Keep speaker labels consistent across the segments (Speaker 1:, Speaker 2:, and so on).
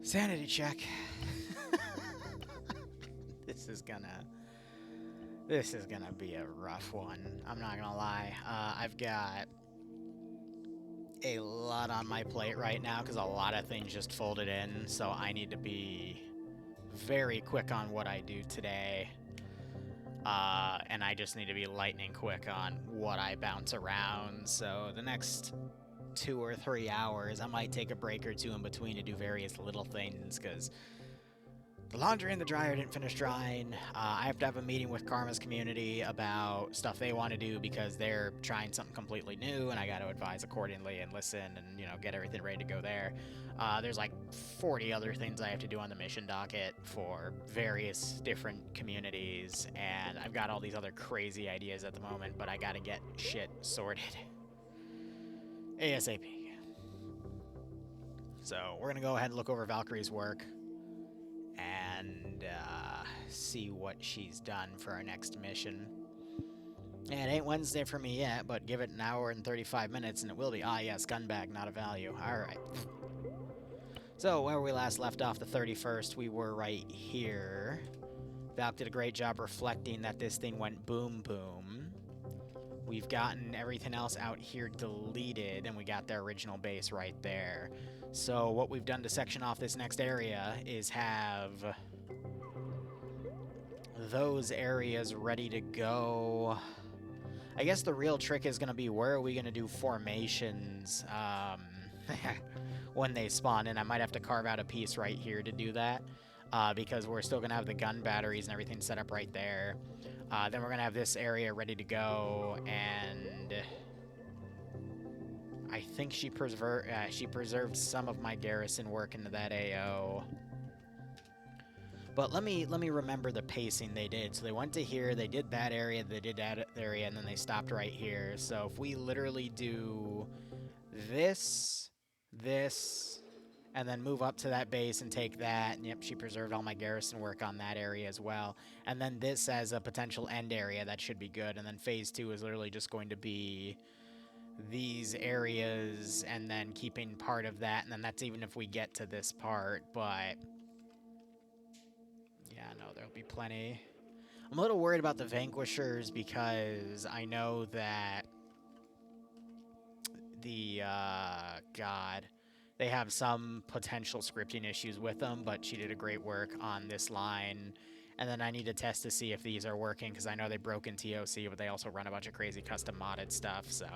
Speaker 1: Sanity check. This is gonna be a rough one. I'm not gonna lie. I've got a lot on my plate right now because a lot of things just folded in, so I need to be very quick on what I do today. And I just need to be lightning quick on what I bounce around. So the next 2 or 3 hours, I might take a break or two in between to do various little things because the laundry and the dryer didn't finish drying. I have to have a meeting with Karma's community about stuff they want to do because they're trying something completely new, and I got to advise accordingly and listen and, get everything ready to go there. There's like 40 other things I have to do on the mission docket for various different communities, and I've got all these other crazy ideas at the moment, but I got to get shit sorted ASAP. So we're going to go ahead and look over Valkyrie's work and see what she's done for our next mission. And it ain't Wednesday for me yet, but give it an hour and 35 minutes and it will be. Ah, yes, gun bag, not a value. Alright. So, where we last left off, the 31st, we were right here. Valk did a great job reflecting that this thing went boom boom. We've gotten everything else out here deleted, and we got their original base right there. So what we've done to section off this next area is have those areas ready to go. I guess the real trick is going to be where are we going to do formations when they spawn, and I might have to carve out a piece right here to do that because we're still going to have the gun batteries and everything set up right there. Then we're going to have this area ready to go, and I think she preserved some of my garrison work into that AO. But let me remember the pacing they did. So they went to here, they did that area, they did that area, and then they stopped right here. So if we literally do this, and then move up to that base and take that, and yep, she preserved all my garrison work on that area as well. And then this as a potential end area, that should be good. And then phase 2 is literally just going to be these areas and then keeping part of that, and then that's even if we get to this part, but yeah, no, there'll be plenty. I'm a little worried about the Vanquishers because I know that the, God, they have some potential scripting issues with them, but she did a great work on this line. And then I need to test to see if these are working because I know they broke in TOC, but they also run a bunch of crazy custom modded stuff, so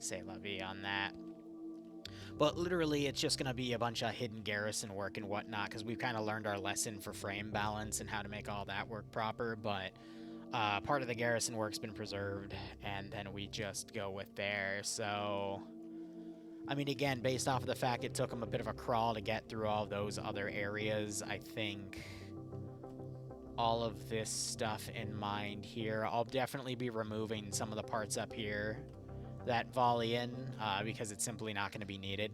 Speaker 1: say la vie on that. But literally, it's just going to be a bunch of hidden garrison work and whatnot, because we've kind of learned our lesson for frame balance and how to make all that work proper, but part of the garrison work's been preserved, and then we just go with there. So, I mean, again, based off of the fact it took them a bit of a crawl to get through all those other areas, I think all of this stuff in mind here, I'll definitely be removing some of the parts up here that volley in, because it's simply not going to be needed.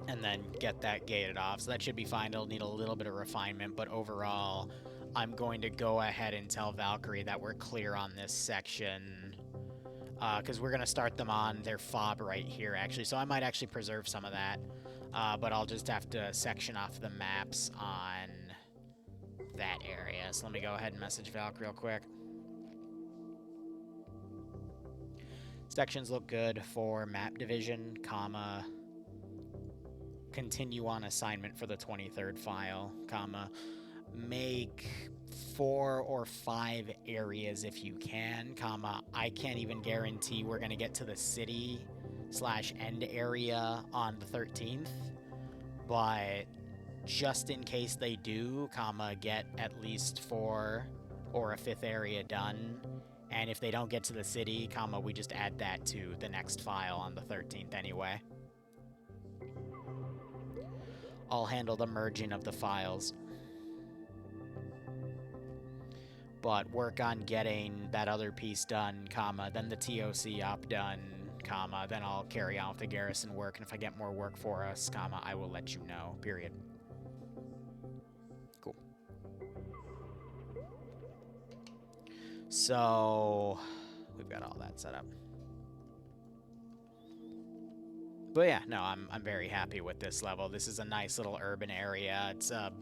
Speaker 1: And then get that gated off. So that should be fine. It'll need a little bit of refinement, but overall, I'm going to go ahead and tell Valkyrie that we're clear on this section, because we're going to start them on their fob right here, actually. So I might actually preserve some of that, but I'll just have to section off the maps on that area. So let me go ahead and message Valk real quick. Sections look good for map division, comma, continue on assignment for the 23rd file, comma, make 4 or 5 areas if you can, comma, I can't even guarantee we're going to get to the city/end area on the 13th, but just in case they do, comma, get at least 4 or a 5th area done, and if they don't get to the city, comma, we just add that to the next file on the 13th anyway. I'll handle the merging of the files. But work on getting that other piece done, comma, then the TOC op done, comma, then I'll carry on with the garrison work, and if I get more work for us, comma, I will let you know, period. Cool. So, we've got all that set up. But yeah, no, I'm very happy with this level. This is a nice little urban area. It's a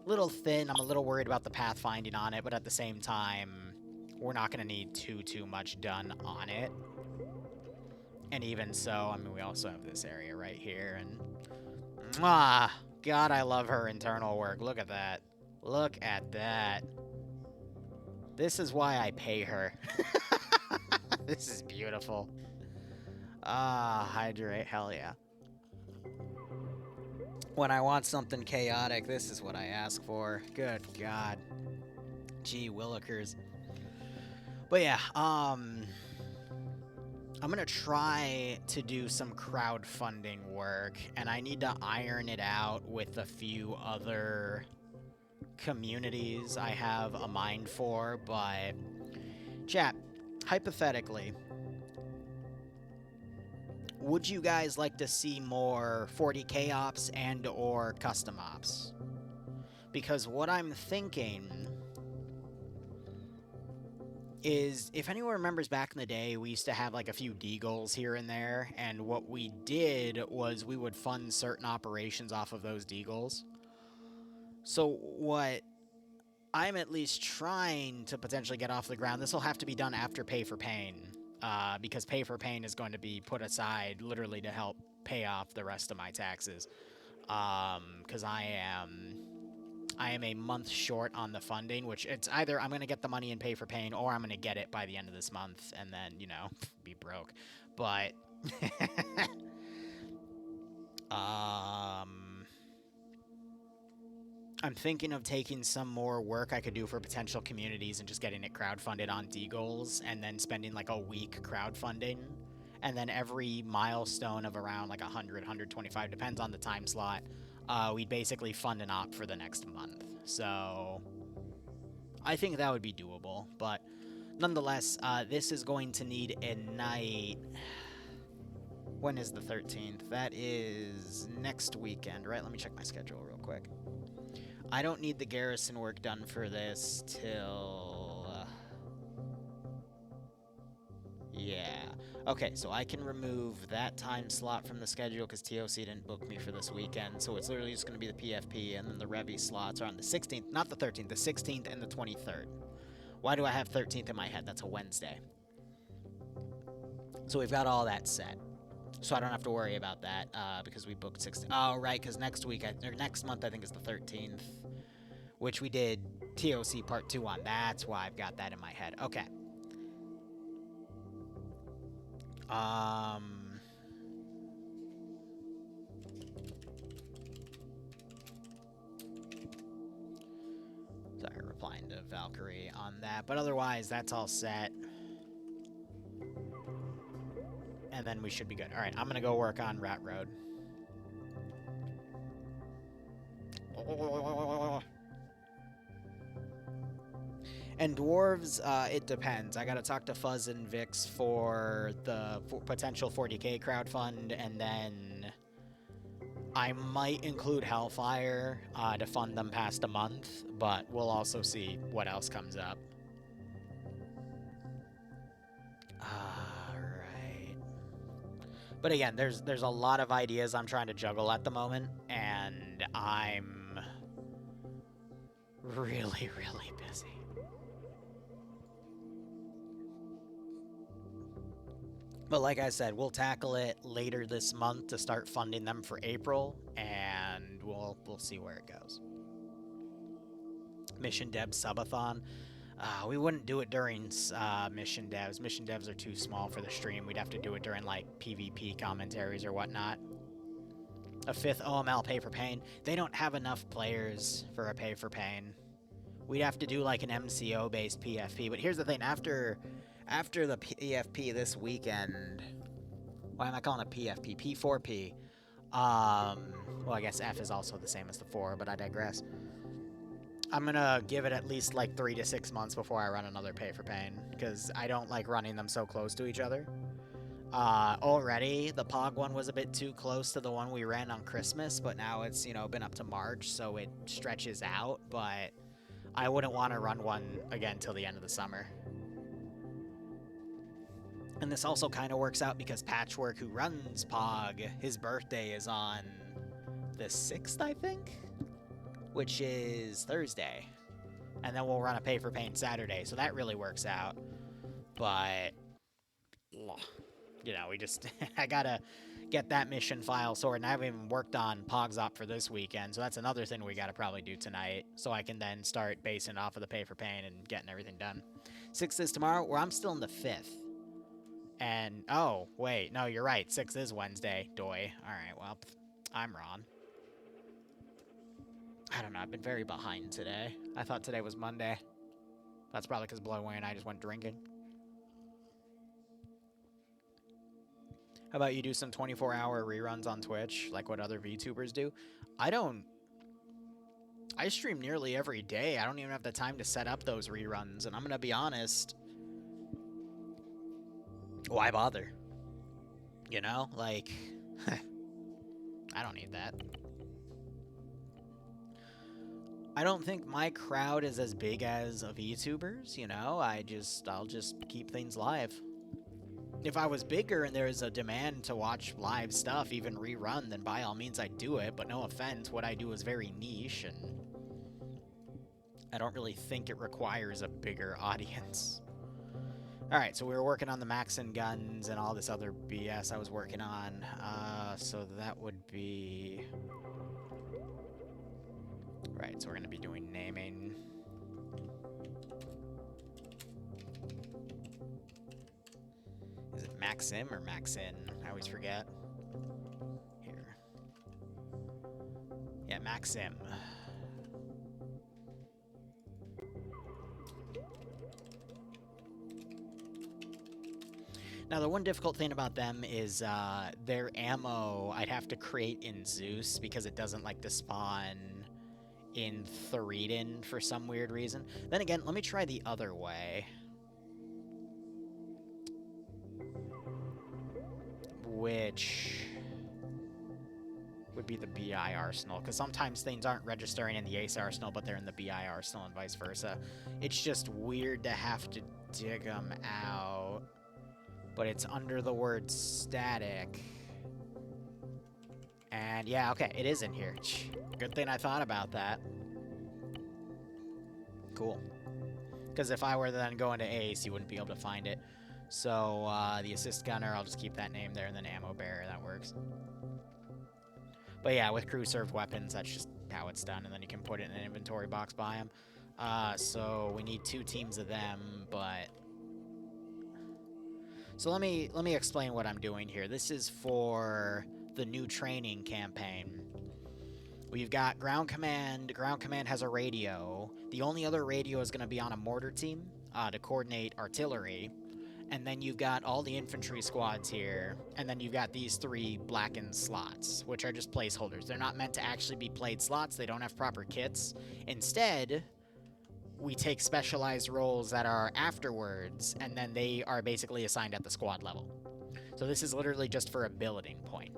Speaker 1: little thin. I'm a little worried about the pathfinding on it, but at the same time, we're not going to need too much done on it. And even so, I mean, we also have this area right here, and mwah, God, I love her internal work. Look at that. Look at that. This is why I pay her. This is beautiful. Ah, hydrate, hell yeah. When I want something chaotic, this is what I ask for. Good God. Gee willikers. But yeah, I'm gonna try to do some crowdfunding work, and I need to iron it out with a few other communities I have a mind for, but chat, hypothetically, would you guys like to see more 40k ops and or custom ops? Because what I'm thinking is, if anyone remembers back in the day, we used to have like a few deagles here and there, and what we did was we would fund certain operations off of those deagles. So what I'm at least trying to potentially get off the ground, this will have to be done after Pay for Pain, because Pay for Pain is going to be put aside literally to help pay off the rest of my taxes, because I am a month short on the funding, which it's either I'm going to get the money and Pay for Pain, or I'm going to get it by the end of this month and then, you know, be broke. But I'm thinking of taking some more work I could do for potential communities and just getting it crowdfunded on D-Goals, and then spending like a week crowdfunding. And then every milestone of around like 100, 125, depends on the time slot, we'd basically fund an op for the next month. So I think that would be doable. But nonetheless, this is going to need a night. When is the 13th? That is next weekend, right? Let me check my schedule real quick. I don't need the garrison work done for this till... yeah. Okay, so I can remove that time slot from the schedule because TOC didn't book me for this weekend, so it's literally just going to be the PFP, and then the Revy slots are on the 16th, not the 13th, the 16th and the 23rd. Why do I have 13th in my head? That's a Wednesday. So we've got all that set. So I don't have to worry about that, because we booked 16th. Oh, right, because next week, or next month, I think is the 13th, which we did TOC Part 2 on. That's why I've got that in my head. Okay. Sorry, replying to Valkyrie on that. But otherwise, that's all set. And then we should be good. All right, I'm going to go work on Rat Road. And dwarves, it depends. I gotta talk to Fuzz and Vix for the potential 40k crowdfund, and then I might include Hellfire to fund them past a month, but we'll also see what else comes up. Alright. But again, there's a lot of ideas I'm trying to juggle at the moment, and I'm really, really busy. But like I said, we'll tackle it later this month to start funding them for April, and we'll see where it goes. Mission Dev Subathon. We wouldn't do it during Mission Devs. Mission Devs are too small for the stream. We'd have to do it during, like, PvP commentaries or whatnot. A 5th OML Pay for Pain. They don't have enough players for a Pay for Pain. We'd have to do, like, an MCO-based PFP. But here's the thing. After the PFP this weekend... Why am I calling it PFP? P4P. Well, I guess F is also the same as the 4, but I digress. I'm gonna give it at least like 3 to 6 months before I run another Pay for Pain, because I don't like running them so close to each other. Already, the POG one was a bit too close to the one we ran on Christmas, but now it's, you know, been up to March, so it stretches out, but I wouldn't want to run one again till the end of the summer. And this also kind of works out because Patchwork, who runs Pog, his birthday is on the 6th, I think? Which is Thursday. And then we'll run a pay for paint Saturday, so that really works out. But, you know, we just, I gotta get that mission file sorted, and I haven't even worked on Pogs Op for this weekend, so that's another thing we gotta probably do tonight, so I can then start basing off of the pay for paint and getting everything done. 6th is tomorrow, where I'm still in the 5th. And, oh, wait, no, you're right, 6th is Wednesday, doy. Alright, well, I'm wrong. I don't know, I've been very behind today. I thought today was Monday. That's probably because Blowaway and I just went drinking. How about you do some 24-hour reruns on Twitch, like what other VTubers do? I stream nearly every day. I don't even have the time to set up those reruns, and I'm gonna be honest, why bother? You know, like, I don't need that. I don't think my crowd is as big as a VTubers, you know? I'll just keep things live. If I was bigger and there was a demand to watch live stuff, even rerun, then by all means I'd do it, but no offense, what I do is very niche, and I don't really think it requires a bigger audience. Alright, so we were working on the Maxin guns and all this other BS I was working on, so that would be... Right, so we're going to be doing naming. Is it Maxim or Maxin? I always forget. Here. Yeah, Maxim. Now, the one difficult thing about them is their ammo I'd have to create in Zeus because it doesn't like to spawn in Threeden for some weird reason. Then again, let me try the other way. Which would be the BI arsenal, because sometimes things aren't registering in the Ace arsenal, but they're in the BI arsenal and vice versa. It's just weird to have to dig them out, but it's under the word static. And yeah, okay, it is in here. Good thing I thought about that. Cool. Because if I were to then go into Ace, you wouldn't be able to find it. So, the assist gunner, I'll just keep that name there, and then ammo bearer, that works. But yeah, with crew-served weapons, that's just how it's done, and then you can put it in an inventory box by them. So we need 2 teams of them, but... So let me explain what I'm doing here. This is for the new training campaign. We've got Ground Command. Ground Command has a radio. The only other radio is going to be on a mortar team to coordinate artillery. And then you've got all the infantry squads here. And then you've got these 3 blackened slots, which are just placeholders. They're not meant to actually be played slots. They don't have proper kits. Instead, we take specialized roles that are afterwards, and then they are basically assigned at the squad level. So this is literally just for a billeting point.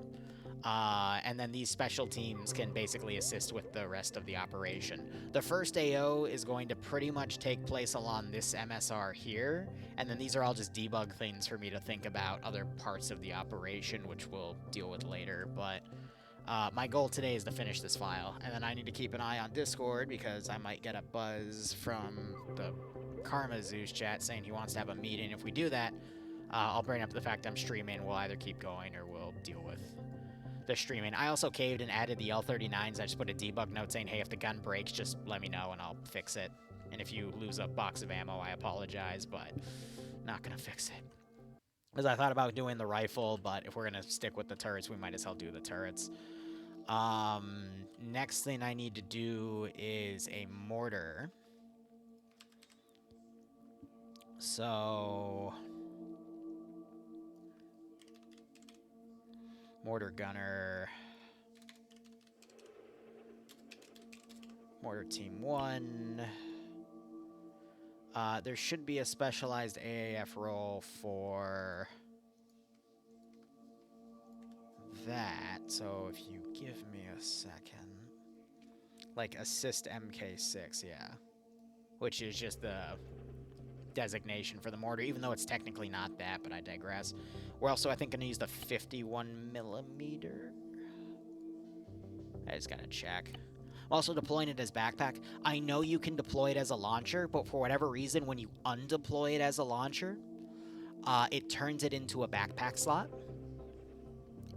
Speaker 1: And then these special teams can basically assist with the rest of the operation. The first AO is going to pretty much take place along this MSR here, and then these are all just debug things for me to think about other parts of the operation, which we'll deal with later, but my goal today is to finish this file, and then I need to keep an eye on Discord because I might get a buzz from the Karma Zeus chat saying he wants to have a meeting. If we do that, I'll bring up the fact I'm streaming. We'll either keep going or we'll deal with the streaming. I also caved and added the L39s. I just put a debug note saying, hey, if the gun breaks, just let me know and I'll fix it. And if you lose a box of ammo, I apologize, but not gonna fix it. Because I thought about doing the rifle, but if we're gonna stick with the turrets, we might as well do the turrets. Next thing I need to do is a mortar. So... Mortar gunner. Mortar team 1. There should be a specialized AAF role for that. So if you give me a second. Like assist MK6, yeah. Which is just the designation for the mortar, even though it's technically not that, but I digress. We're also, I think, going to use the 51mm. I just gotta check. I'm also deploying it as backpack. I know you can deploy it as a launcher, but for whatever reason, when you undeploy it as a launcher, it turns it into a backpack slot.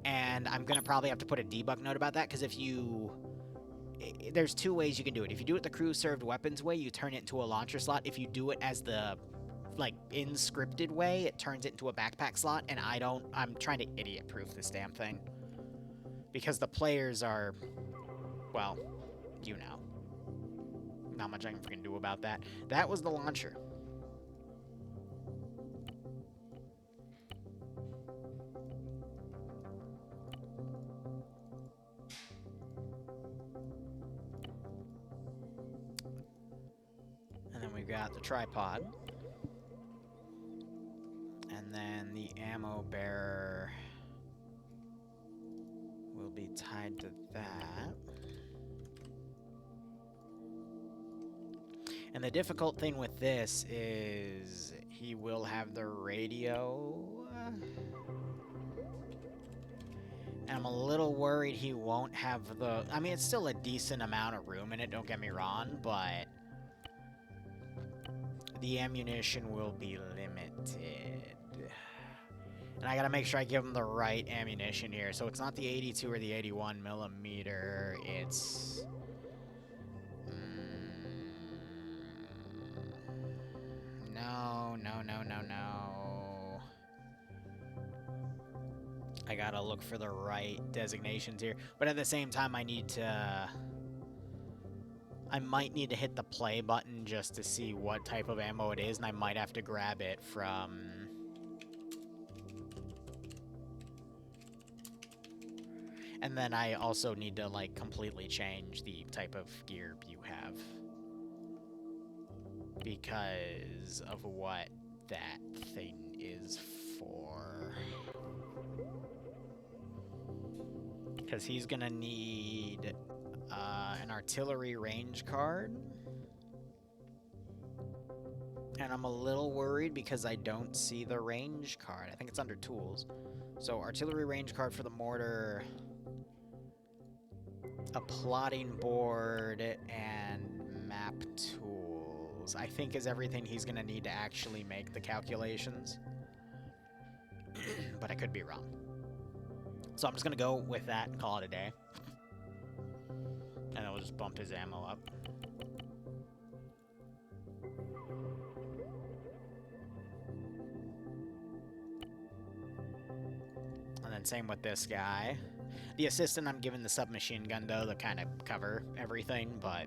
Speaker 1: And I'm gonna probably have to put a debug note about that, because if you... There's two ways you can do it. If you do it the crew-served weapons way, you turn it into a launcher slot. If you do it as the, like, in-scripted way, it turns it into a backpack slot, and I'm trying to idiot-proof this damn thing. Because the players are... Well, you know. Not much I can freaking do about that. That was the launcher. And then we've got the tripod. And then the ammo bearer will be tied to that. And the difficult thing with this is he will have the radio. And I'm a little worried he won't have the... I mean, it's still a decent amount of room in it, don't get me wrong, but the ammunition will be limited. And I gotta make sure I give him the right ammunition here. So it's not the 82 or the 81mm, it's... No. I gotta look for the right designations here. But at the same time, I might need to hit the play button just to see what type of ammo it is, and I might have to grab it from... And then I also need to, like, completely change the type of gear you have. Because of what that thing is for. Because he's gonna need an artillery range card. And I'm a little worried because I don't see the range card. I think it's under tools. So artillery range card for the mortar, a plotting board, and map tools, I think is everything he's gonna need to actually make the calculations. But I could be wrong. So I'm just gonna go with that and call it a day. And then we'll just bump his ammo up. And then same with this guy. The assistant, I'm giving the submachine gun, though, to kind of cover everything, but...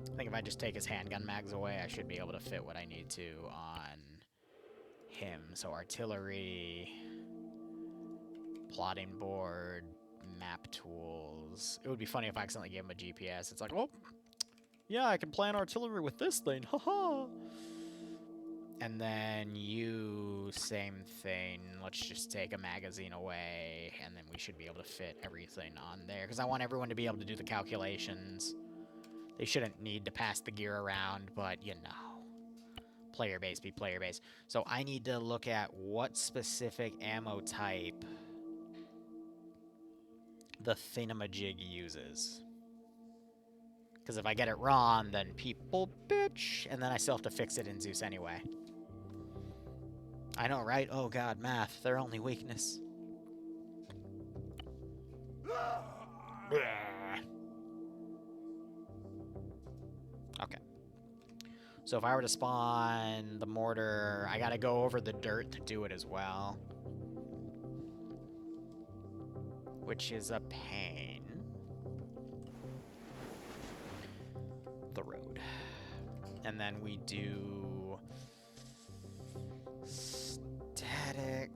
Speaker 1: I think if I just take his handgun mags away, I should be able to fit what I need to on him. So artillery, plotting board, map tools. It would be funny if I accidentally gave him a GPS. It's like, oh, yeah, I can plan artillery with this thing. Haha. And then you, same thing. Let's just take a magazine away, and then we should be able to fit everything on there. Because I want everyone to be able to do the calculations. They shouldn't need to pass the gear around, but, you know. Player base be player base. So I need to look at what specific ammo type the thingamajig uses. Because if I get it wrong, then people bitch, and then I still have to fix it in Zeus anyway. I know, right? Oh god, math. Their only weakness. Okay. So if I were to spawn the mortar, I gotta go over the dirt to do it as well. Which is a pain. The road. And then we do... static.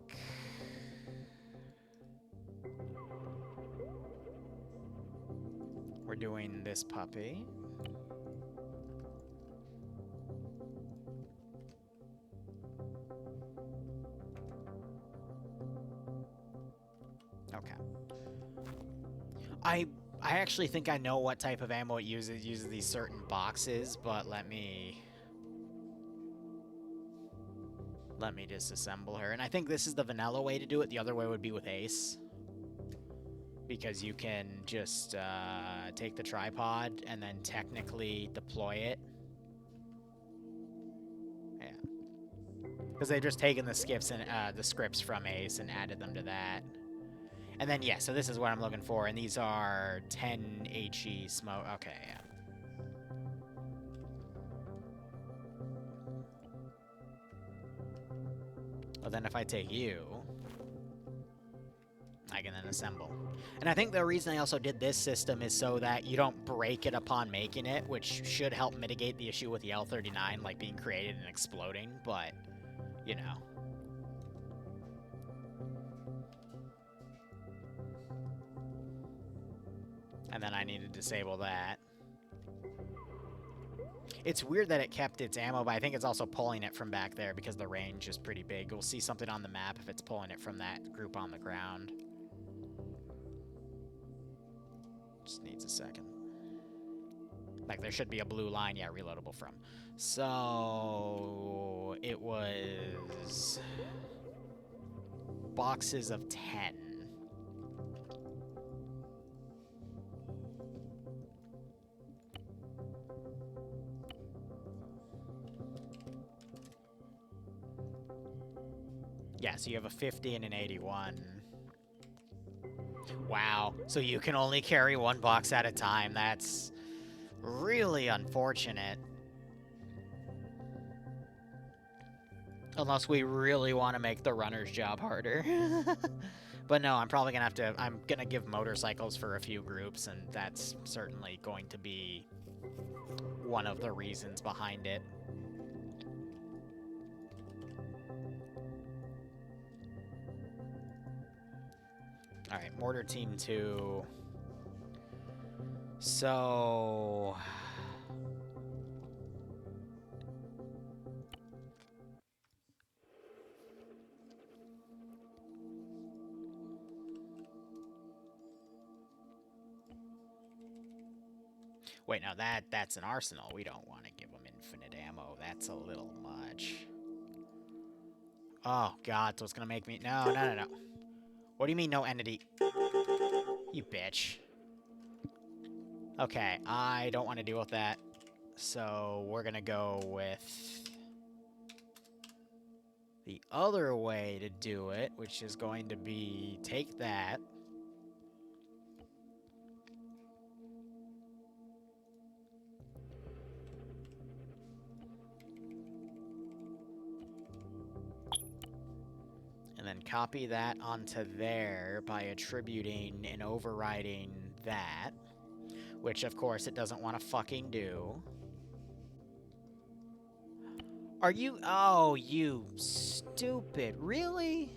Speaker 1: We're doing this puppy. Okay. I actually think I know what type of ammo it uses. It uses these certain boxes, but let me disassemble her. And I think this is the vanilla way to do it. The other way would be with Ace. Because you can just take the tripod and then technically deploy it. Yeah. Because they've just taken the scripts from Ace and added them to that. And then, yeah, so this is what I'm looking for. And these are 10 HE smoke. Okay, yeah. Well, then if I take you, I can then assemble. And I think the reason I also did this system is so that you don't break it upon making it, which should help mitigate the issue with the L39, like being created and exploding, but, you know. And then I need to disable that. It's weird that it kept its ammo, but I think it's also pulling it from back there because the range is pretty big. We'll see something on the map if it's pulling it from that group on the ground. Just needs a second. Like, there should be a blue line, yeah, reloadable from. So, it was boxes of 10. Yeah, so you have a 50 and an 81. Wow, so you can only carry one box at a time. That's really unfortunate. Unless we really want to make the runner's job harder. But no, I'm probably gonna have to, I'm gonna give motorcycles for a few groups, and that's certainly going to be one of the reasons behind it. Alright, Mortar Team 2. So... Wait, now that's an arsenal. We don't want to give them infinite ammo. That's a little much. Oh, God, so it's gonna make me... No. What do you mean, no entity? You bitch. Okay, I don't want to deal with that. So, we're gonna go with the other way to do it, which is going to be take that. And then copy that onto there by attributing and overriding that. Which, of course, it doesn't want to fucking do. Are you... Oh, you stupid. Really?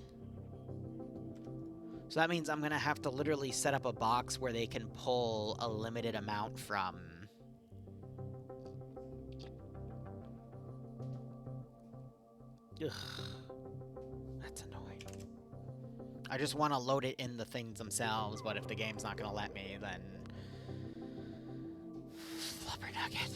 Speaker 1: So that means I'm going to have to literally set up a box where they can pull a limited amount from. Ugh. That's annoying. I just want to load it in the things themselves, but if the game's not going to let me, then... Flubber nugget.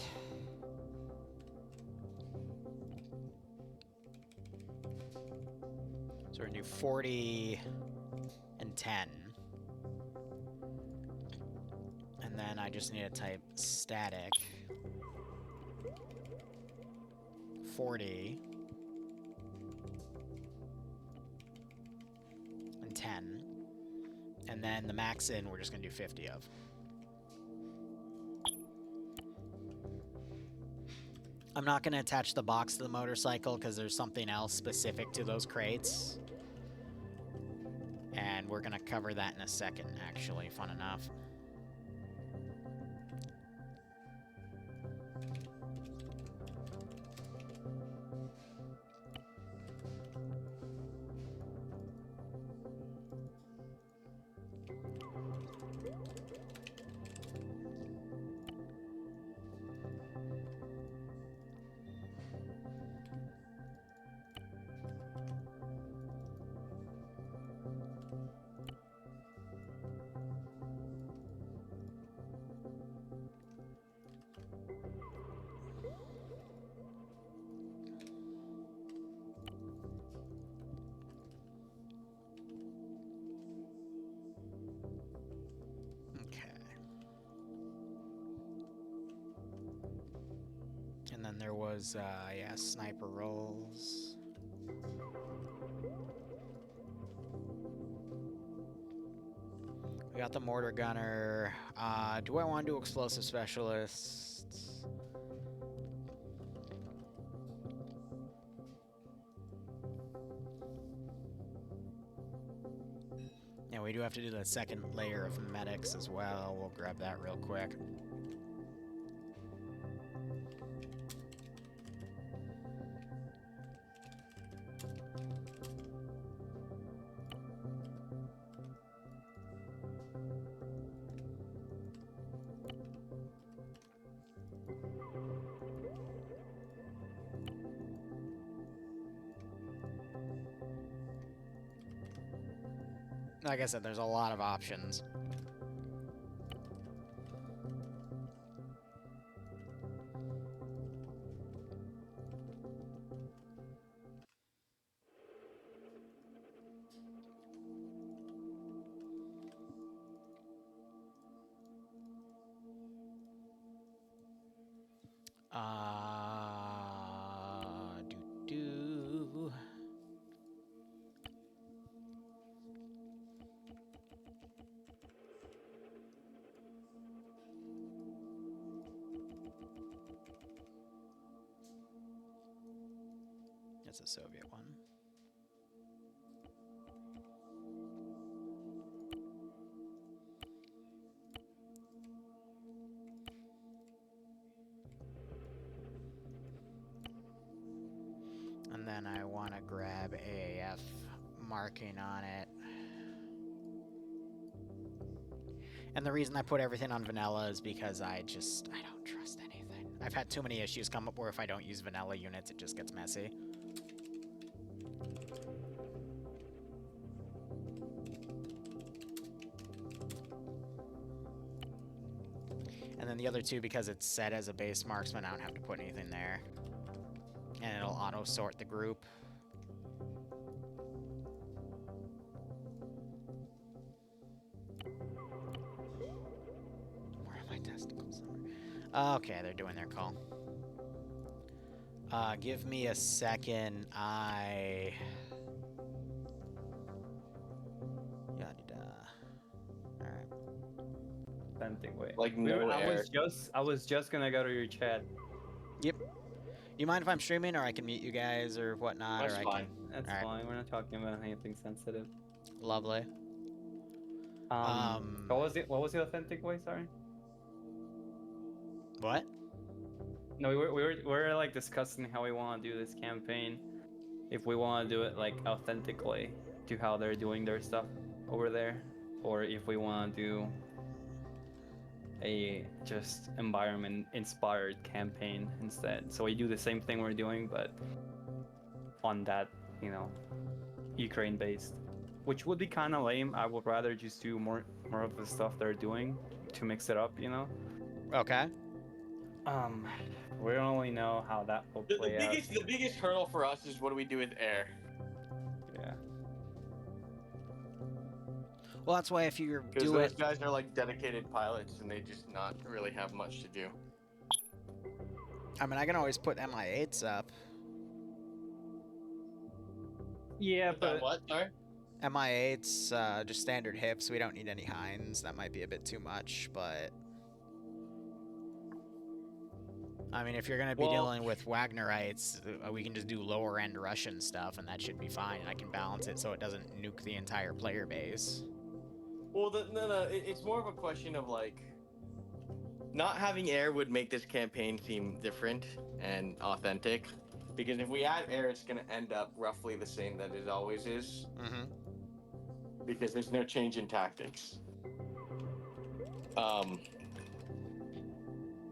Speaker 1: So we're going to do 40 and 10. And then I just need to type static 40 and 10. And then the max in we're just going to do 50 of. I'm not going to attach the box to the motorcycle because there's something else specific to those crates. And we're going to cover that in a second, actually. Fun enough. there was, yeah, sniper rolls. We got the mortar gunner. Do I want to do explosive specialists? Yeah, we do have to do the second layer of medics as well. We'll grab that real quick. Like I said, there's a lot of options. Do. It's a Soviet one. And then I want to grab AAF marking on it. And the reason I put everything on vanilla is because I don't trust anything. I've had too many issues come up where if I don't use vanilla units, it just gets messy. And then the other two, because it's set as a base marksman, I don't have to put anything there. And it'll auto-sort the group. Where are my testicles? Okay, they're doing their call. Give me a second. Alright.
Speaker 2: Something way.
Speaker 3: Like no air.
Speaker 2: I was just gonna go to your chat.
Speaker 1: Yep. You mind if I'm streaming, or I can mute you guys, or whatnot?
Speaker 3: That's
Speaker 1: or
Speaker 3: fine.
Speaker 2: That's fine. We're not talking about anything sensitive.
Speaker 1: Lovely.
Speaker 2: What was it? What was the authentic way? Sorry.
Speaker 1: What?
Speaker 2: No, we were like discussing how we want to do this campaign. If we want to do it like authentically to how they're doing their stuff over there, or if we want to do a just environment inspired campaign instead. So we do the same thing we're doing, but on that, you know, Ukraine based, which would be kind of lame. I would rather just do more of the stuff they're doing to mix it up, you know.
Speaker 1: Okay.
Speaker 2: We don't really know how that will play out.
Speaker 3: The biggest hurdle for us is what do we do with air?
Speaker 2: Yeah.
Speaker 1: Well, that's why if you
Speaker 3: Because
Speaker 1: do
Speaker 3: those
Speaker 1: it,
Speaker 3: guys are like dedicated pilots and they just not really have much to do.
Speaker 1: I mean, I can always put MI8s up.
Speaker 2: Yeah, but
Speaker 3: what? Sorry.
Speaker 1: MI8s, just standard hips. We don't need any Hinds. That might be a bit too much, but I mean, if you're gonna be dealing with Wagnerites, we can just do lower end Russian stuff, and that should be fine. And I can balance it so it doesn't nuke the entire player base.
Speaker 3: Well, no. It's more of a question of like, not having air would make this campaign seem different and authentic, because if we add air, it's gonna end up roughly the same that it always is.
Speaker 1: Mm-hmm.
Speaker 3: Because there's no change in tactics.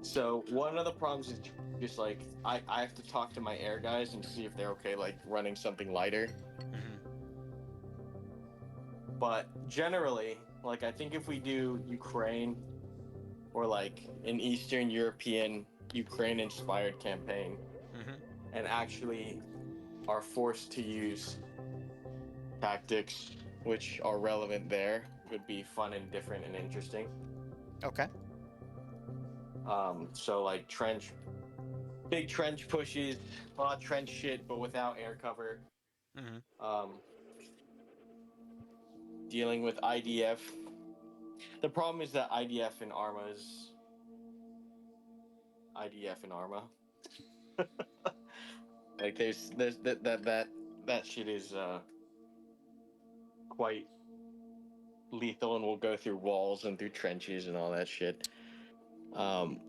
Speaker 3: So one of the problems is just like I have to talk to my air guys and see if they're okay like running something lighter.
Speaker 1: Mm-hmm.
Speaker 3: But generally, like I think if we do Ukraine or like an Eastern European Ukraine inspired campaign
Speaker 1: Mm-hmm.
Speaker 3: and actually are forced to use tactics which are relevant there, would be fun and different and interesting.
Speaker 1: Okay.
Speaker 3: So like trench big trench pushes, a lot of trench shit, but without air cover.
Speaker 1: Mm-hmm.
Speaker 3: Dealing with IDF. The problem is that IDF and Arma. Like there's that shit is quite lethal and will go through walls and through trenches and all that shit.
Speaker 1: 1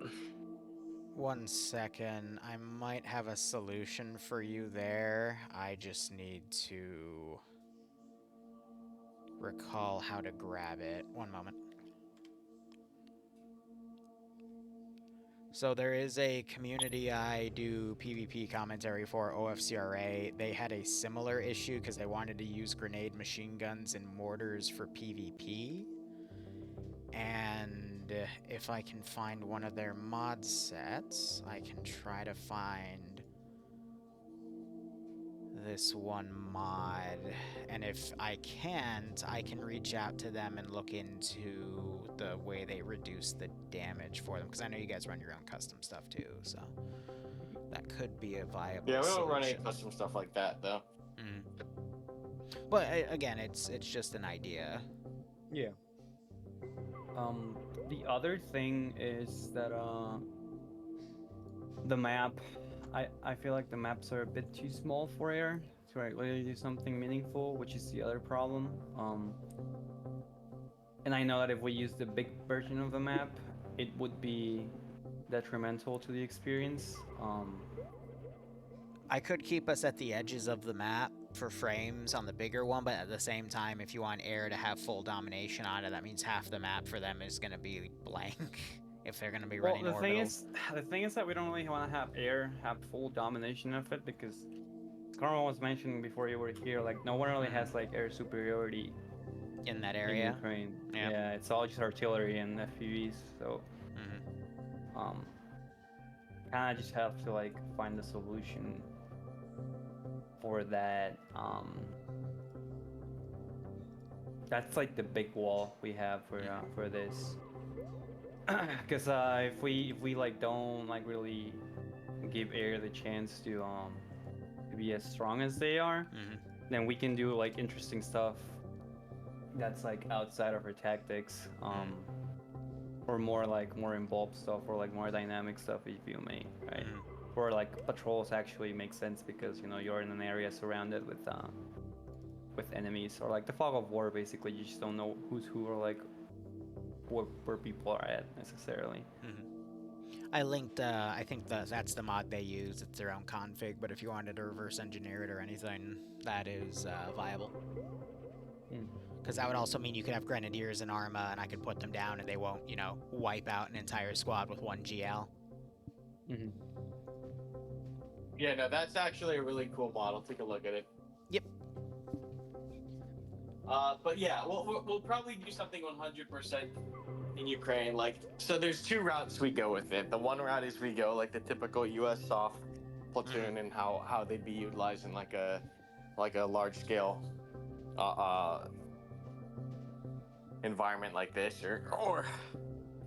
Speaker 1: second. I might have a solution for you there. I just need to recall how to grab it. 1 moment. So there is a community I do PvP commentary for, OFCRA. They had a similar issue because they wanted to use grenade machine guns and mortars for PvP. And if I can find one of their mod sets, I can try to find this one mod. And if I can't, I can reach out to them and look into the way they reduce the damage for them. Because I know you guys run your own custom stuff too, so that could be a viable
Speaker 3: Yeah, we don't
Speaker 1: solution.
Speaker 3: run any custom stuff like that though.
Speaker 1: Mm. But again, it's just an idea.
Speaker 2: Yeah. The other thing is that the map, I feel like the maps are a bit too small for air to really do something meaningful, which is the other problem. And I know that if we use the big version of the map, it would be detrimental to the experience.
Speaker 1: I could keep us at the edges of the map for frames on the bigger one, but at the same time, if you want air to have full domination on it, that means half the map for them is going to be blank if they're going to be running
Speaker 2: the
Speaker 1: orbitals.
Speaker 2: thing is that we don't really want to have air have full domination of it, because Karma was mentioning before you were here, like no one really has like air superiority
Speaker 1: in that
Speaker 2: in
Speaker 1: area.
Speaker 2: Ukraine.
Speaker 1: Yeah.
Speaker 2: Yeah, it's all just artillery and FUVs, so kind of just have to like find a solution for that. That's like the big wall we have for this. Because if we like don't like really give air the chance to be as strong as they are, then we can do like interesting stuff that's like outside of our tactics, or more involved stuff, or like more dynamic stuff, if you may, right? Or like patrols actually make sense because you're in an area surrounded with enemies, or like the fog of war. Basically, you just don't know who's who, or like where people are at necessarily.
Speaker 1: I linked, I think that's the mod they use. It's their own config, but if you wanted to reverse engineer it or anything, that is viable. Because that would also mean you could have grenadiers in Arma, and I could put them down, and they won't, wipe out an entire squad with 1 GL.
Speaker 3: Yeah, no, that's actually a really cool model. Take a look at it.
Speaker 1: Yep.
Speaker 3: But yeah, we'll probably do something 100% in Ukraine. Like, so there's 2 routes we go with it. The one route is we go like the typical U.S. soft platoon and how they'd be utilized in like a large scale environment like this, or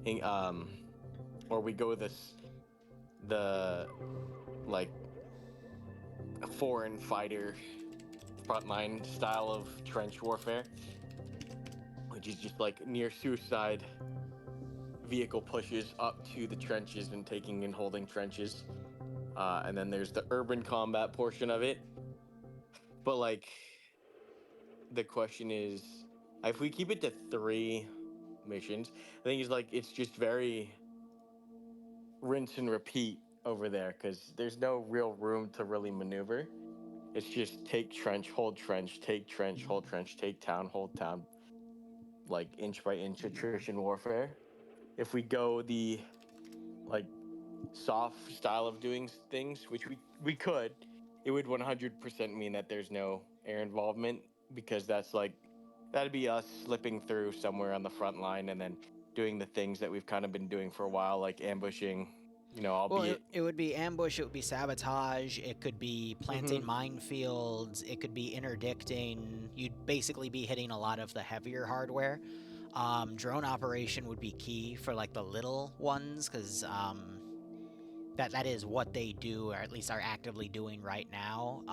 Speaker 3: we go with the like a foreign fighter frontline style of trench warfare, which is just like near suicide vehicle pushes up to the trenches and taking and holding trenches, and then there's the urban combat portion of it. But like, the question is, if we keep it to 3 missions, I think it's just very rinse and repeat over there, because there's no real room to really maneuver. It's just take trench, hold trench, take trench, hold trench, take town, hold town, like inch by inch attrition warfare. If we go the like soft style of doing things, which we could, it would 100% mean that there's no air involvement, because that'd be us slipping through somewhere on the front line and then doing the things that we've kind of been doing for a while, like ambushing. Albeit
Speaker 1: it would be ambush, it would be sabotage, it could be planting minefields, it could be interdicting. You'd basically be hitting a lot of the heavier hardware. Drone operation would be key for like the little ones, because that is what they do, or at least are actively doing right now.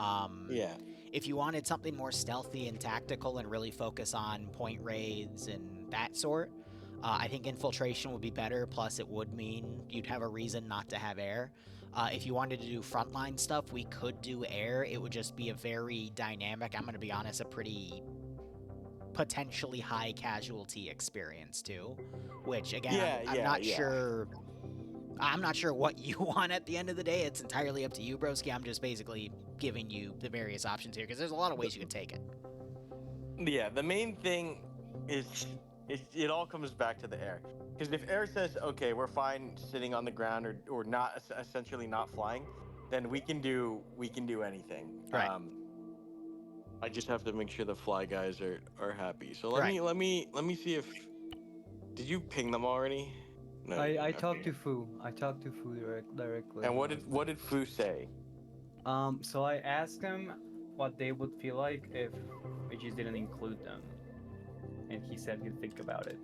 Speaker 3: Yeah.
Speaker 1: If you wanted something more stealthy and tactical and really focus on point raids and that sort, I think infiltration would be better. Plus, it would mean you'd have a reason not to have air. If you wanted to do frontline stuff, we could do air. It would just be a very dynamic, I'm going to be honest, a pretty potentially high casualty experience too. Which, again, I'm not sure. I'm not sure what you want at the end of the day. It's entirely up to you, broski. I'm just basically giving you the various options here because there's a lot of ways you could take it.
Speaker 3: Yeah, the main thing is it all comes back to the air. Because if air says, okay, we're fine sitting on the ground or not, essentially not flying, then we can do anything.
Speaker 1: Right.
Speaker 3: I just have to make sure the fly guys are happy. So
Speaker 1: Right.
Speaker 3: let me see if did you ping them already? No.
Speaker 2: I talked to Fu. I talked to Fu directly.
Speaker 3: And what did Fu say?
Speaker 2: So I asked him what they would feel like if we just didn't include them, and he said he'd think about it.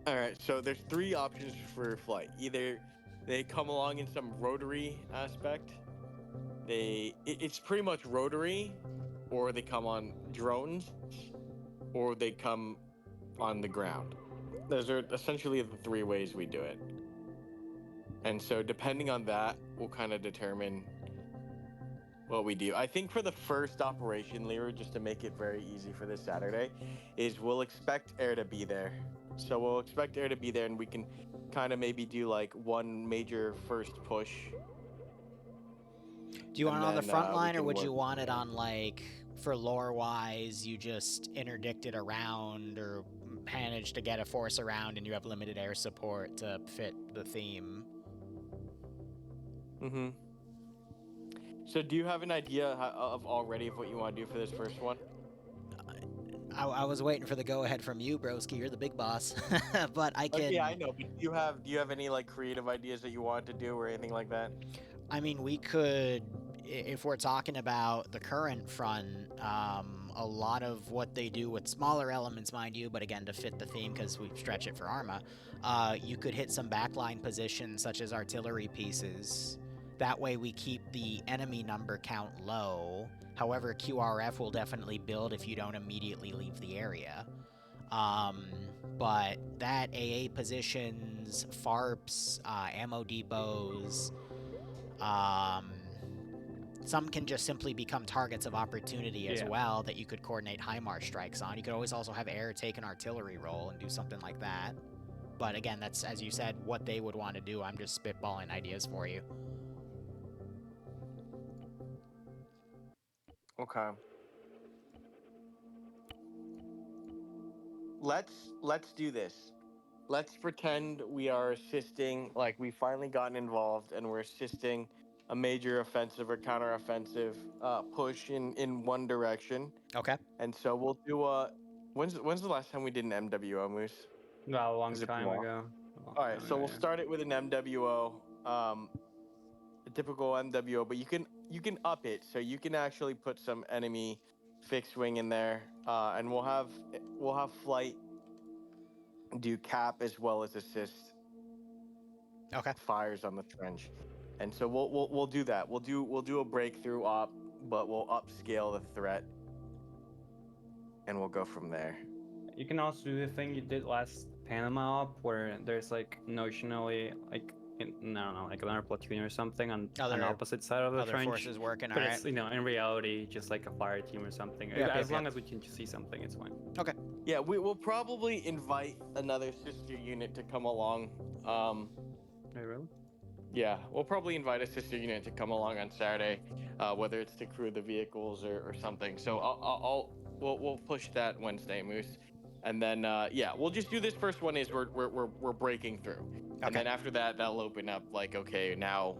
Speaker 3: All right, so there's three options for flight. Either they come along in some rotary aspect. It's pretty much rotary, or they come on drones, or they come on the ground. Those are essentially the three ways we do it. And so depending on that, we'll kind of determine what we do. I think for the first operation, Liru, just to make it very easy for this Saturday, is we'll expect air to be there. So we'll expect air to be there, and we can kind of maybe do like one major first push.
Speaker 1: Do you want it on the front line, or would you want it on, like, for lore-wise, you just interdict it around or manage to get a force around and you have limited air support to fit the theme?
Speaker 3: Mm-hmm. So do you have an idea of already of what you want to do for this first one?
Speaker 1: I was waiting for the go-ahead from you, broski. You're the big boss. But I can...
Speaker 3: Yeah, I know. But do you have any, like, creative ideas that you want to do or anything like that?
Speaker 1: I mean, we could, if we're talking about the current front, a lot of what they do with smaller elements, mind you, but again, to fit the theme because we stretch it for Arma, you could hit some backline positions such as artillery pieces. That way we keep the enemy number count low. However, QRF will definitely build if you don't immediately leave the area. But that AA positions, FARPs, ammo depots, some can just simply become targets of opportunity as well that you could coordinate HIMARS strikes on. You could always also have air take an artillery roll and do something like that. But again, that's, as you said, what they would want to do. I'm just spitballing ideas for you.
Speaker 3: Okay. Let's do this. Let's pretend we are assisting, like we finally gotten involved and we're assisting a major offensive or counteroffensive push in one direction.
Speaker 1: Okay.
Speaker 3: And so we'll do when's the last time we did an MWO, Moose?
Speaker 2: No, a long time ago.
Speaker 3: All right, so we'll start it with an MWO, a typical MWO, but you can up it, so you can actually put some enemy fixed wing in there, and we'll have flight do cap as well as assist.
Speaker 1: Okay.
Speaker 3: Fires on the trench, and so we'll do that. We'll do a breakthrough op, but we'll upscale the threat, and we'll go from there.
Speaker 2: You can also do the thing you did last Panama op, where there's like notionally like like another platoon or something on the opposite side of the trench.
Speaker 1: Other forces working,
Speaker 2: but it's, in reality, just like a fire team or something. As long as we can just see something, it's fine.
Speaker 1: Okay.
Speaker 3: Yeah, we will probably invite another sister unit to come along.
Speaker 2: Hey, really?
Speaker 3: Yeah, we'll probably invite a sister unit to come along on Saturday, whether it's to crew the vehicles or something. So we'll push that Wednesday, Moose. And then we'll just do this first one is we're breaking through. Okay. And then after that, that'll open up like, okay, now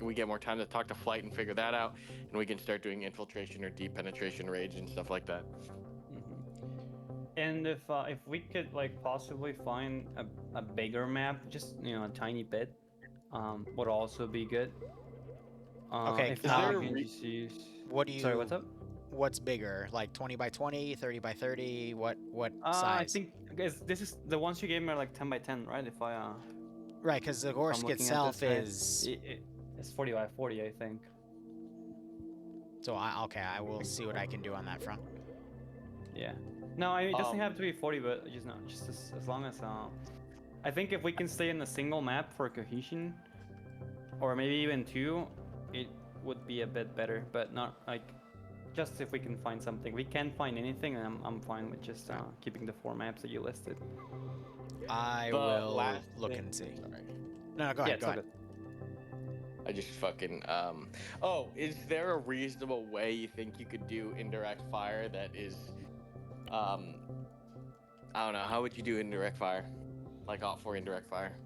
Speaker 3: we get more time to talk to flight and figure that out, and we can start doing infiltration or deep penetration raids and stuff like that.
Speaker 2: And if we could like possibly find a bigger map, just a tiny bit, would also be good.
Speaker 1: Okay.
Speaker 2: What do you? Sorry, what's up?
Speaker 1: What's bigger, like 20 by 20, 30 by 30? What size?
Speaker 2: I think this is the ones you gave me are like 10 by 10, right? If I
Speaker 1: Right, because the Gorsk
Speaker 2: I'm looking at
Speaker 1: itself
Speaker 2: this,
Speaker 1: is...
Speaker 2: It's 40 by 40, I think.
Speaker 1: So, okay, I will see what I can do on that front.
Speaker 2: Yeah. No, I mean, it doesn't
Speaker 3: Um,
Speaker 2: have to be 40, but just as long as I think if we can stay in a single map for cohesion, or maybe even 2, it would be a bit better. But not like, just if we can find something. We can't find anything, and I'm fine with just keeping the 4 maps that you listed.
Speaker 1: I
Speaker 3: The
Speaker 1: will
Speaker 3: last
Speaker 1: look
Speaker 3: thing-
Speaker 1: and see.
Speaker 3: Sorry.
Speaker 1: No, go
Speaker 2: Yeah,
Speaker 1: ahead,
Speaker 2: it's
Speaker 1: go
Speaker 2: all
Speaker 1: ahead.
Speaker 2: good.
Speaker 3: I just fucking Oh, is there a reasonable way you think you could do indirect fire that is I don't know, how would you do indirect fire? Like for indirect fire?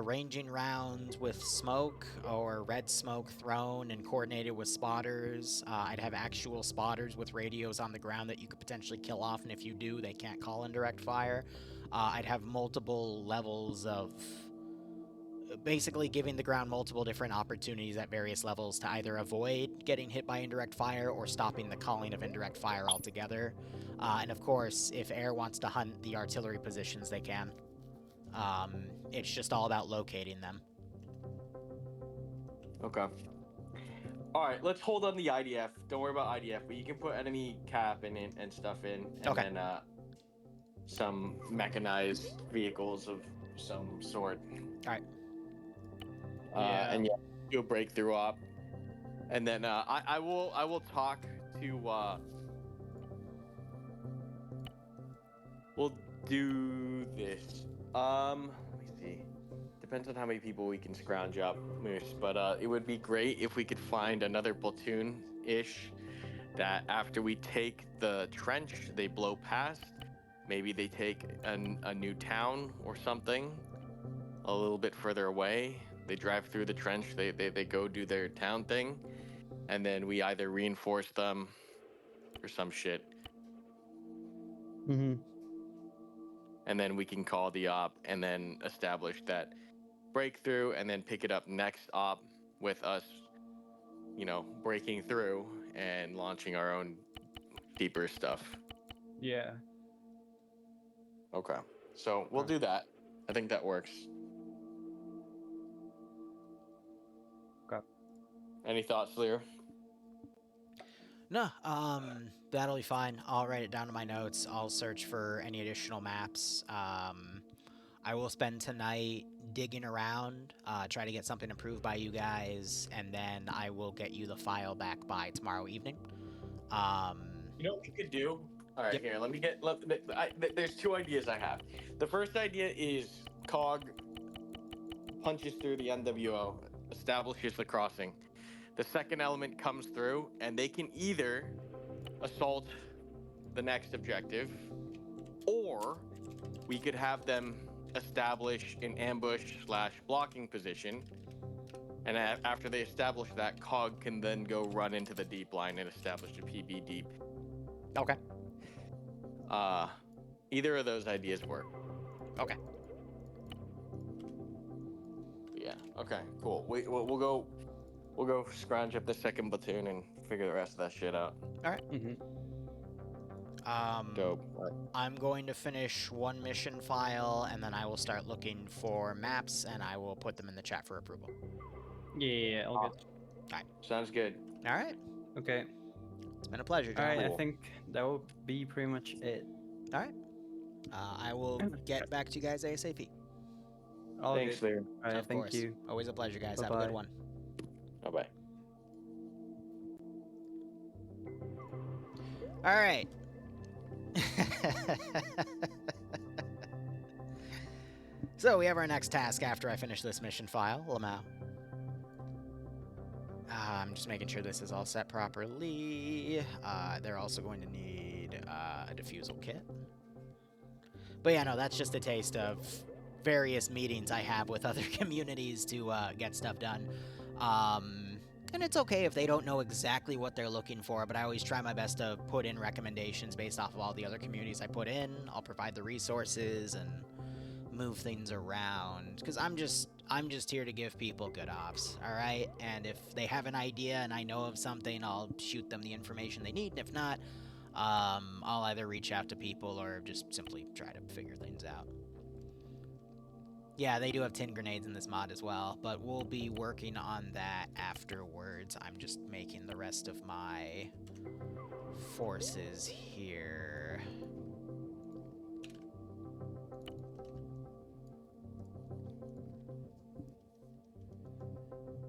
Speaker 1: Ranging rounds with smoke or red smoke thrown and coordinated with spotters. I'd have actual spotters with radios on the ground that you could potentially kill off, and if you do, they can't call indirect fire. I'd have multiple levels of basically giving the ground multiple different opportunities at various levels to either avoid getting hit by indirect fire or stopping the calling of indirect fire altogether. And of course, if air wants to hunt the artillery positions, they can. It's just all about locating them.
Speaker 3: Okay. Alright, let's hold on the IDF. Don't worry about IDF, but you can put enemy cap and stuff in, and
Speaker 1: Okay.
Speaker 3: then some mechanized vehicles of some sort.
Speaker 1: Alright.
Speaker 2: Yeah.
Speaker 3: And yeah, do a breakthrough op. And then I will talk to we'll do this. Let me see. Depends on how many people we can scrounge up, Moose. But it would be great if we could find another platoon-ish that after we take the trench, they blow past. Maybe they take a new town or something a little bit further away. They drive through the trench, they go do their town thing, and then we either reinforce them or some shit.
Speaker 2: Mm-hmm.
Speaker 3: And then we can call the op and then establish that breakthrough and then pick it up next op with us, breaking through and launching our own deeper stuff.
Speaker 2: Yeah.
Speaker 3: Okay. So we'll do that. I think that works.
Speaker 2: Okay.
Speaker 3: Any thoughts, Liru?
Speaker 1: No, that'll be fine. I'll write it down in my notes. I'll search for any additional maps. I will spend tonight digging around, try to get something approved by you guys, and then I will get you the file back by tomorrow evening.
Speaker 3: You know what we could do? All right,
Speaker 1: Yep.
Speaker 3: here, let me get. There's 2 ideas I have. The first idea is Cog punches through the NWO, establishes the crossing. The second element comes through, and they can either assault the next objective, or we could have them establish an ambush/blocking position. And after they establish that, Cog can then go run into the deep line and establish a PB deep.
Speaker 1: Okay.
Speaker 3: Either of those ideas work.
Speaker 1: Okay.
Speaker 3: Yeah. Okay. Cool. We'll go scrounge up the second platoon and figure the rest of that shit out.
Speaker 2: Mm-hmm.
Speaker 3: Dope.
Speaker 1: I'm going to finish one mission file, and then I will start looking for maps, and I will put them in the chat for approval.
Speaker 2: Yeah, all good.
Speaker 3: Sounds good.
Speaker 1: All right.
Speaker 2: Okay.
Speaker 1: It's been a pleasure,
Speaker 2: All right,
Speaker 1: gentlemen.
Speaker 2: I think that will be pretty much it.
Speaker 1: All right. I will get back to you guys ASAP.
Speaker 2: All
Speaker 3: Thanks,
Speaker 2: good.
Speaker 3: Liru.
Speaker 2: All right,
Speaker 1: Of
Speaker 2: thank
Speaker 1: course.
Speaker 2: you.
Speaker 1: Always a pleasure, guys. Have a
Speaker 2: Bye-bye.
Speaker 1: good one.
Speaker 3: Bye-bye.
Speaker 1: All right. So we have our next task after I finish this mission file, Lamau. I'm just making sure this is all set properly. They're also going to need a defusal kit. But yeah, no, that's just a taste of various meetings I have with other communities to get stuff done. And it's okay if they don't know exactly what they're looking for, but I always try my best to put in recommendations based off of all the other communities I put in. I'll provide the resources and move things around, because I'm just here to give people good ops, all right? And if they have an idea and I know of something, I'll shoot them the information they need, and if not, I'll either reach out to people or just simply try to figure things out. Yeah, they do have tin grenades in this mod as well, but we'll be working on that afterwards. I'm just making the rest of my forces here.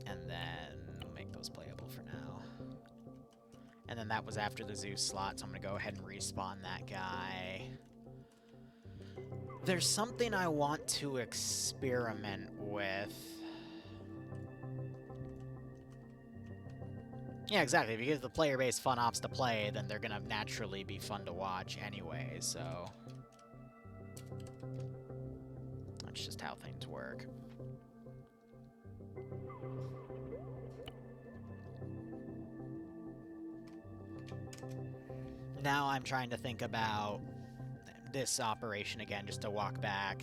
Speaker 1: And then make those playable for now. And then that was after the Zeus slot, so I'm gonna go ahead and respawn that guy. There's something I want to experiment with. Yeah, exactly. If you give the player base fun ops to play, then they're gonna naturally be fun to watch anyway, so... That's just how things work. Now I'm trying to think about this operation again, just to walk back,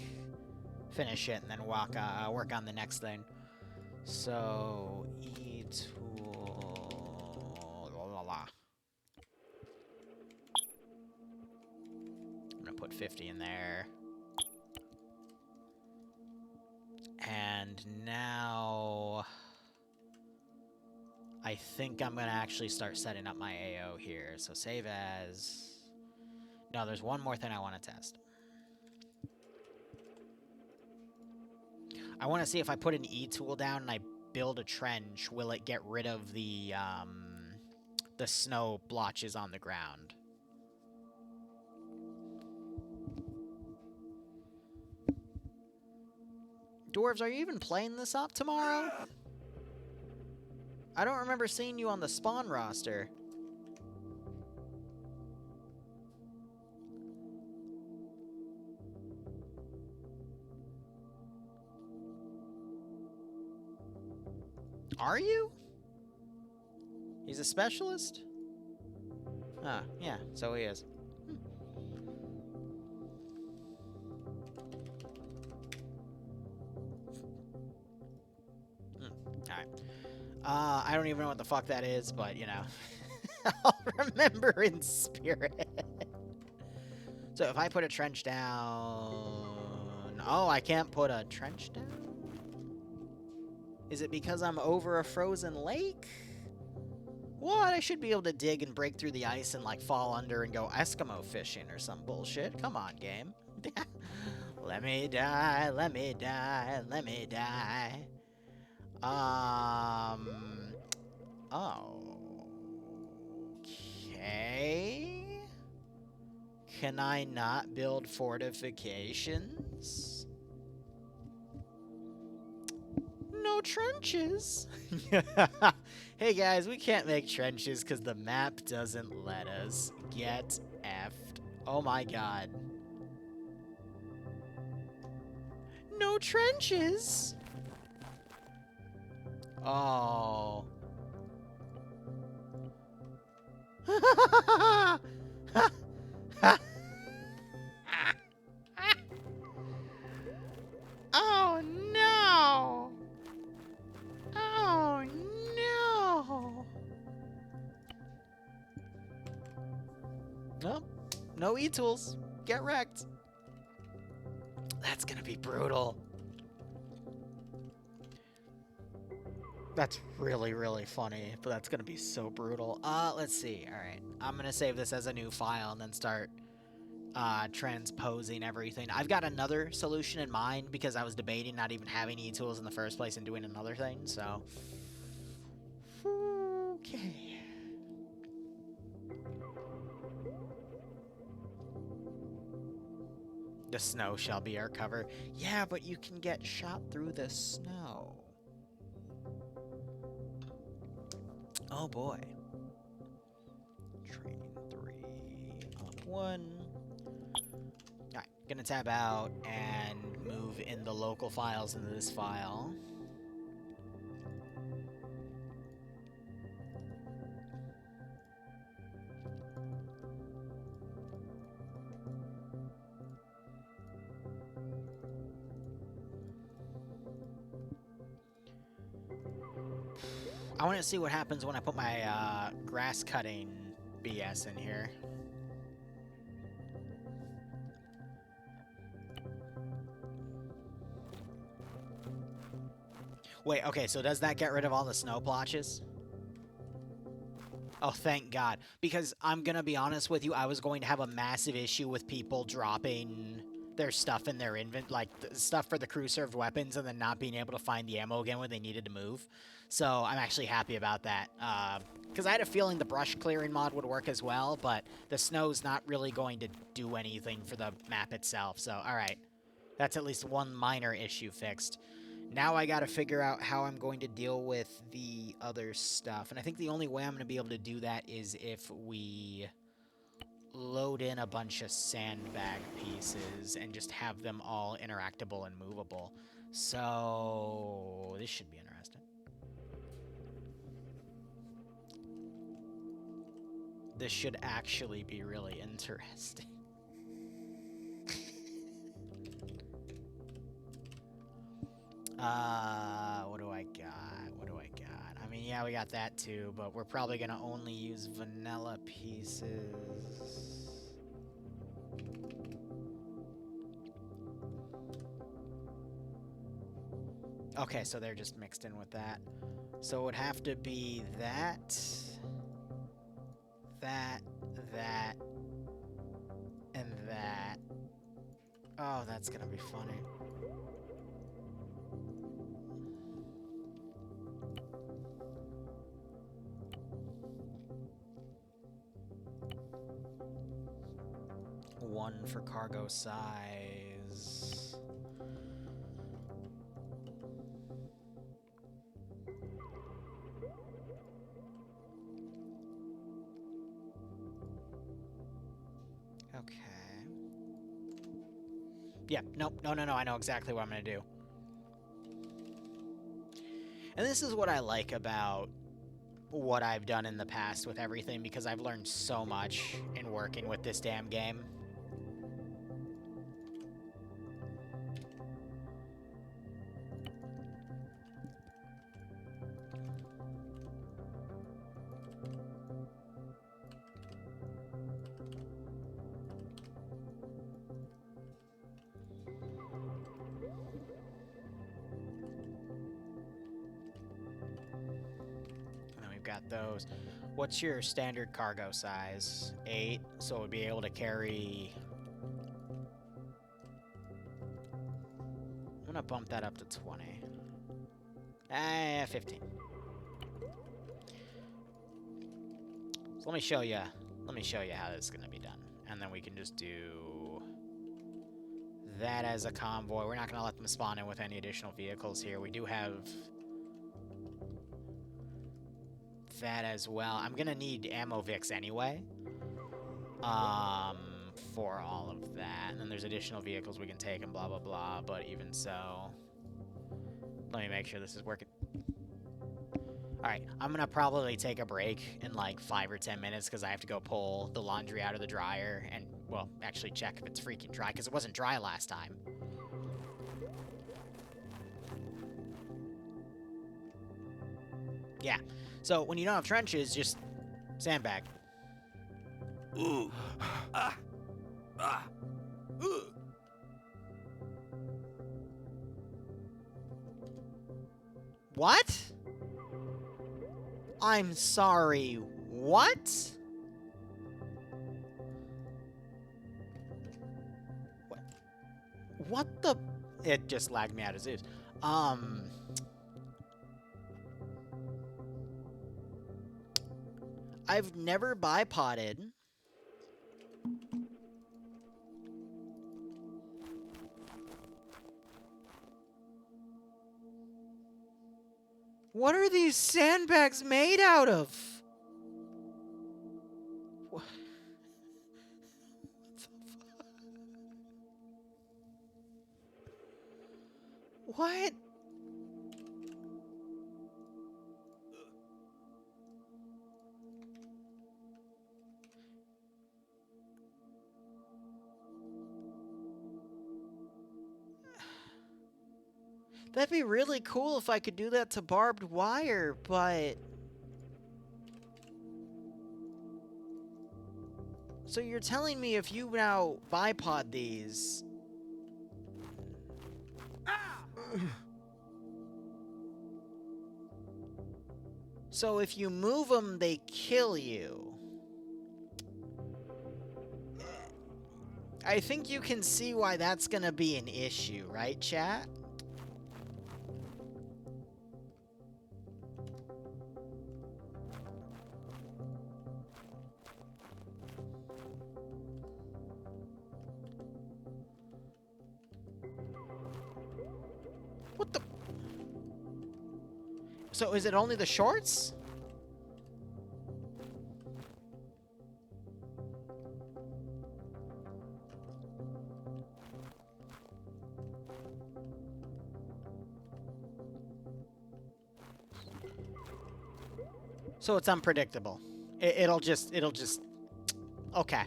Speaker 1: finish it, and then work on the next thing. So, E-tool... I'm gonna put 50 in there. And now... I think I'm gonna actually start setting up my AO here. So save as... No, there's one more thing I want to test. I want to see if I put an E-tool down and I build a trench, will it get rid of the snow blotches on the ground? Dwarves, are you even playing this up tomorrow? I don't remember seeing you on the spawn roster. Are you? He's a specialist? Ah, yeah, so he is. Alright. I don't even know what the fuck that is, but, you know. I'll remember in spirit. So if I put a trench down... Oh, I can't put a trench down? Is it because I'm over a frozen lake? What? I should be able to dig and break through the ice and, like, fall under and go Eskimo fishing or some bullshit. Come on, game. Let me die, let me die, let me die. Oh. Okay. Can I not build fortifications? No trenches. Hey guys, we can't make trenches because the map doesn't let us. Get effed. Oh my god. No trenches. Oh. Oh no. Oh no. Nope. No E-tools. Get wrecked. That's gonna be brutal. That's really, really funny, but that's gonna be so brutal. Let's see. Alright. I'm gonna save this as a new file and then start transposing everything. I've got another solution in mind because I was debating not even having E-tools in the first place and doing another thing, so... Okay. The snow shall be our cover. Yeah, but you can get shot through the snow. Oh boy. Training 3 up 1. Alright, gonna tab out and move in the local files into this file. I want to see what happens when I put my grass cutting BS in here. Wait, okay, so does that get rid of all the snow blotches? Oh, thank God. Because I'm gonna be honest with you, I was going to have a massive issue with people dropping their stuff in their like the stuff for the crew-served weapons and then not being able to find the ammo again when they needed to move. So I'm actually happy about that. Because I had a feeling the brush clearing mod would work as well, but the snow's not really going to do anything for the map itself. So, alright. That's at least one minor issue fixed. Now I gotta figure out how I'm going to deal with the other stuff. And I think the only way I'm going to be able to do that is if we load in a bunch of sandbag pieces and just have them all interactable and movable. So this should be interesting. This should actually be really interesting. What do I got? What do I got? I mean, yeah, we got that too, but we're probably gonna only use vanilla pieces. Okay, so they're just mixed in with that. So it would have to be that, and that. Oh, that's gonna be funny. One for cargo size. Okay. Yeah, nope, no, I know exactly what I'm gonna do. And this is what I like about what I've done in the past with everything, because I've learned so much in working with this damn game. Got those. What's your standard cargo size? 8, so it would be able to carry... I'm gonna bump that up to 20. 15. So let me show you how this is gonna be done. And then we can just do that as a convoy. We're not gonna let them spawn in with any additional vehicles here. We do have that as well. I'm gonna need ammo Vix anyway, for all of that. And then there's additional vehicles we can take and blah blah blah, but even so, let me make sure this is working. Alright, I'm gonna probably take a break in like 5 or 10 minutes because I have to go pull the laundry out of the dryer and, well, actually check if it's freaking dry, because it wasn't dry last time. Yeah. So, when you don't have trenches, just sandbag.
Speaker 4: Ooh. Ah. Ah. Ooh.
Speaker 1: What? I'm sorry, what? What the? It just lagged me out of Zeus. I've never bipoded. What are these sandbags made out of? What? What? That'd be really cool if I could do that to barbed wire, but... So you're telling me if you now bipod these...
Speaker 4: Ah.
Speaker 1: So if you move them, they kill you. I think you can see why that's gonna be an issue, right, chat? What the? So is it only the shorts? So it's unpredictable. It'll just... Okay.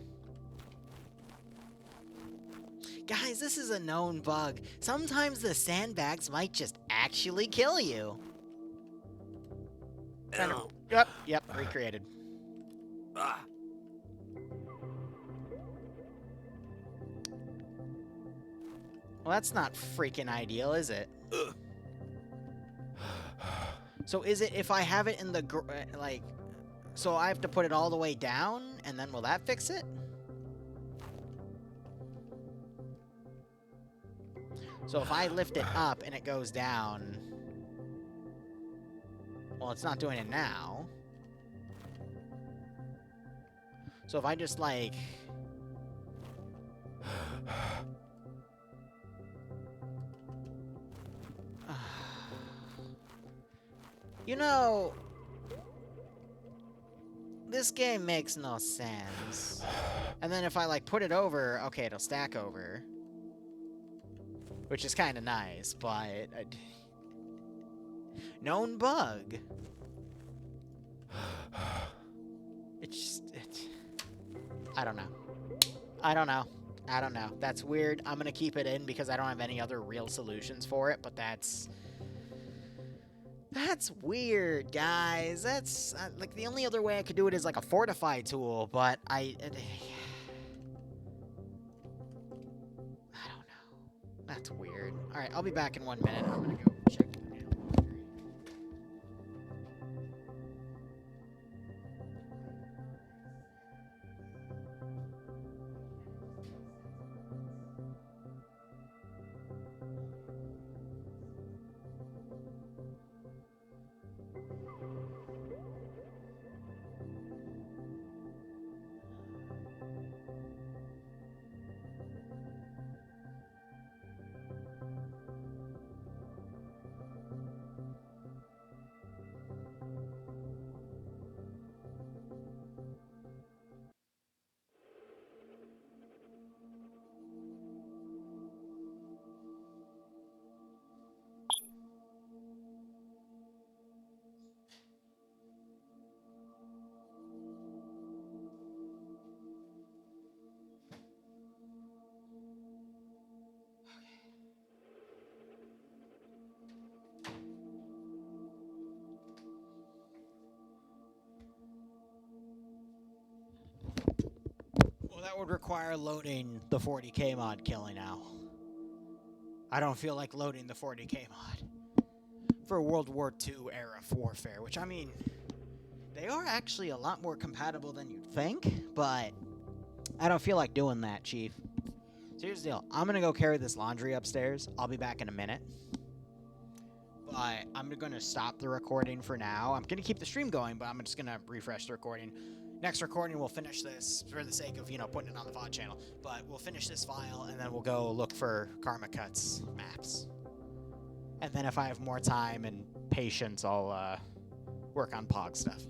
Speaker 1: Guys, this is a known bug. Sometimes the sandbags might just actually kill you.
Speaker 4: Ow.
Speaker 1: Yep, recreated.
Speaker 4: Ah.
Speaker 1: Well, that's not freaking ideal, is it?
Speaker 4: Ugh.
Speaker 1: So is it if I have it in the, like... So I have to put it all the way down, and then will that fix it? So if I lift it up and it goes down... Well, it's not doing it now. So if I just, like... You know... This game makes no sense. And then if I, like, put it over... Okay, it'll stack over. Which is kind of nice, but... Known bug. It's just... I don't know. I don't know. I don't know. That's weird. I'm gonna keep it in because I don't have any other real solutions for it, but that's... That's weird, guys. That's... like, the only other way I could do it is, like, a fortify tool, but I don't know. That's weird. Alright, I'll be back in 1 minute. I'm gonna go check. Well, that would require loading the 40k mod killing now. I don't feel like loading the 40k mod for World War II era warfare, which, I mean, they are actually a lot more compatible than you'd think, but I don't feel like doing that, Chief. So here's the deal. I'm going to go carry this laundry upstairs. I'll be back in a minute. But I'm going to stop the recording for now. I'm going to keep the stream going, but I'm just going to refresh the recording. Next recording, we'll finish this for the sake of, you know, putting it on the VOD channel. But we'll finish this file, and then we'll go look for Karmakut's maps. And then if I have more time and patience, I'll work on POG stuff.